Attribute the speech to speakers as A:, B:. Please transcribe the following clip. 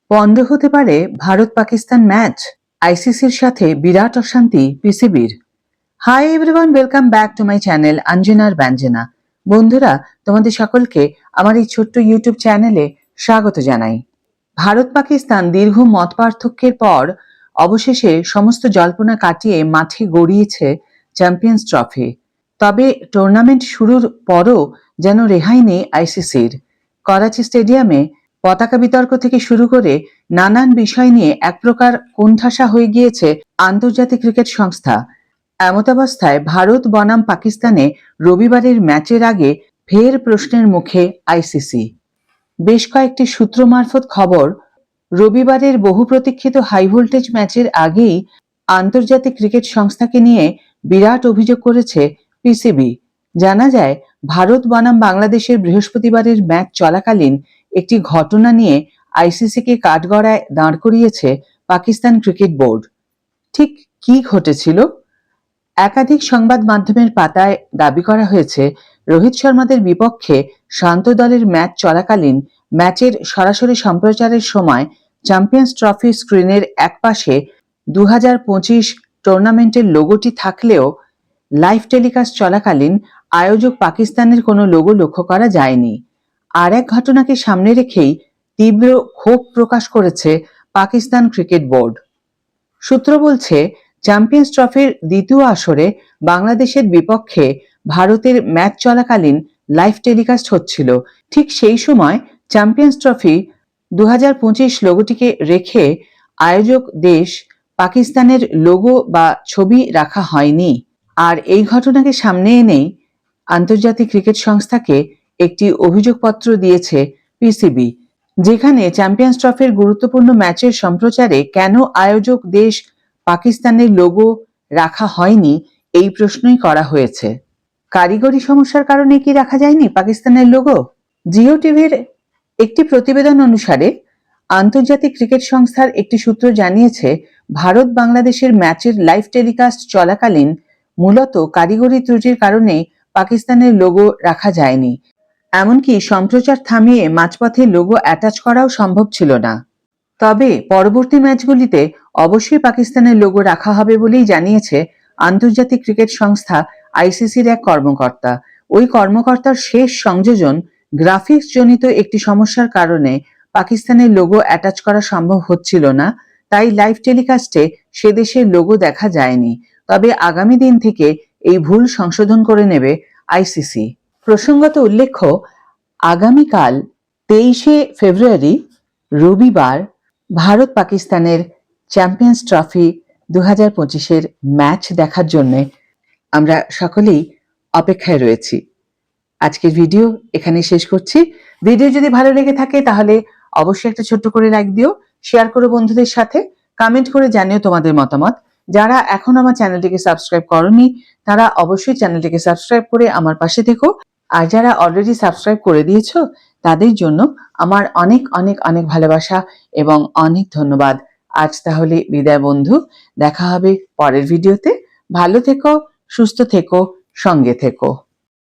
A: বন্ধ হতে পারে ভারত পাকিস্তান ম্যাচ, আইসিসির সাথে বিরাট অশান্তি পিসিবির। Hi everyone, welcome back to my channel অঞ্জনার ব্যঞ্জনা। বন্ধুরা, তোমাদের সকলকে আমার এই ছোট্ট ইউটিউব চ্যানেলে স্বাগত জানাই। ভারত পাকিস্তান দীর্ঘ মত পার্থক্যের পর অবশেষে সমস্ত জল্পনা কাটিয়ে মাঠে গড়িয়েছে চ্যাম্পিয়ন্স ট্রফি। তবে টুর্নামেন্ট শুরুর পরও যেন রেহাই নেই আইসিসির। করাচি স্টেডিয়ামে পতাকা বিতর্ক থেকে শুরু করে নানান বিষয় নিয়ে এক প্রকার কোণঠাসা হয়ে গিয়েছে আন্তর্জাতিক ক্রিকেট সংস্থা। এমতাবস্থায় ভারত বনাম পাকিস্তানে রবিবারের ম্যাচের আগে ফের প্রশ্নের মুখে আইসিসি। বেশ কয়েকটি সূত্র মারফত খবর, রবিবারের বহু প্রতীক্ষিত হাই ভোল্টেজ ম্যাচের আগেই আন্তর্জাতিক ক্রিকেট সংস্থাকে নিয়ে বিরাট অভিযোগ করেছে পিসিবি। জানা যায়, ভারত বনাম বাংলাদেশের বৃহস্পতিবারের ম্যাচ চলাকালীন একটি ঘটনা নিয়ে আইসিসিকে কাঠগড়ায় দাঁড় করিয়েছে পাকিস্তান ক্রিকেট বোর্ড। ঠিক কি ঘটেছিল? একাধিক সংবাদ মাধ্যমের পাতায় দাবি করা হয়েছে, রোহিত শর্মাদের বিপক্ষে শান্ত দলের ম্যাচ চলাকালীন ম্যাচের সরাসরি সম্প্রচারের সময় চ্যাম্পিয়ন্স ট্রফি স্ক্রিনের একপাশে 2025 টুর্নামেন্টের লোগোটি থাকলেও লাইভ টেলিকাস্ট চলাকালীন আয়োজক পাকিস্তানের কোনো লোগো লক্ষ্য করা যায়নি। আর এক ঘটনাকে সামনে রেখেই তীব্র ক্ষোভ প্রকাশ করেছে পাকিস্তান ক্রিকেট বোর্ড। সূত্র বলছে, চ্যাম্পিয়ন্স ট্রফির দ্বিতীয় আসরে বাংলাদেশের বিপক্ষে ভারতের ম্যাচ চলাকালীন লাইভ টেলিকাস্ট হচ্ছিল। ঠিক সেই সময় চ্যাম্পিয়ন্স ট্রফি 2025 লোগোটিকে রেখে আয়োজক দেশ পাকিস্তানের লোগো বা ছবি রাখা হয়নি। আর এই ঘটনাকে সামনে এনেই আন্তর্জাতিক ক্রিকেট সংস্থাকে একটি অভিযোগপত্র দিয়েছে পিসিবি, যেখানে চ্যাম্পিয়ন্স ট্রফির গুরুত্বপূর্ণ ম্যাচের সম্প্রচারে কেন আয়োজক দেশ পাকিস্তানের লোগো রাখা হয়নি এই প্রশ্নই করা হয়েছে। কারিগরি সমস্যার কারণে কি রাখা যায়নি পাকিস্তানের লোগো? জিও টিভির একটি প্রতিবেদন অনুসারে আন্তর্জাতিক ক্রিকেট সংস্থার একটি সূত্র জানিয়েছে, ভারত বাংলাদেশের ম্যাচের লাইভ টেলিকাস্ট চলাকালীন মূলত কারিগরি ত্রুটির কারণে পাকিস্তানের লোগো রাখা যায়নি। এমনকি সম্প্রচার থামিয়ে মাঝপথে লোগো অ্যাটাচ করাও সম্ভব ছিল না। তবে পরবর্তী ম্যাচগুলিতে অবশ্যই পাকিস্তানের লোগো রাখা হবে বলেই জানিয়েছে আন্তর্জাতিক ক্রিকেট সংস্থা আইসিসির এক কর্মকর্তা। ওই কর্মকর্তার শেষ সংযোজন গ্রাফিক্স জনিত একটি সমস্যার কারণে পাকিস্তানের লোগো অ্যাটাচ করা সম্ভব হচ্ছিল না, তাই লাইভ টেলিকাস্টে সে দেশের লোগো দেখা যায়নি। তবে আগামী দিন থেকে এই ভুল সংশোধন করে নেবে আইসিসি। প্রসঙ্গত উল্লেখ্য, আগামীকাল 23শে ফেব্রুয়ারি রবিবার ভারত পাকিস্তানের চ্যাম্পিয়ন্স ট্রফি 2025-এর ম্যাচ দেখার জন্য আমরা সকলেই অপেক্ষায় রয়েছি। আজকের ভিডিও এখানে শেষ করছি। ভিডিও যদি ভালো লেগে থাকে তাহলে অবশ্যই একটা ছোট্ট করে লাইক দিও, শেয়ার করো বন্ধুদের সাথে, কমেন্ট করে জানিও তোমাদের মতামত। যারা এখন আমার চ্যানেলটিকে সাবস্ক্রাইব করনি তারা অবশ্যই চ্যানেলটিকে সাবস্ক্রাইব করে আমার পাশে থেকো। আর যারা অলরেডি সাবস্ক্রাইব করে দিয়েছো তাদের জন্য আমার অনেক অনেক অনেক ভালোবাসা এবং অনেক ধন্যবাদ। আজ তাহলে বিদায় বন্ধু, দেখা হবে পরের ভিডিওতে। ভালো থেকো, সুস্থ থেকো, সঙ্গে থেকো।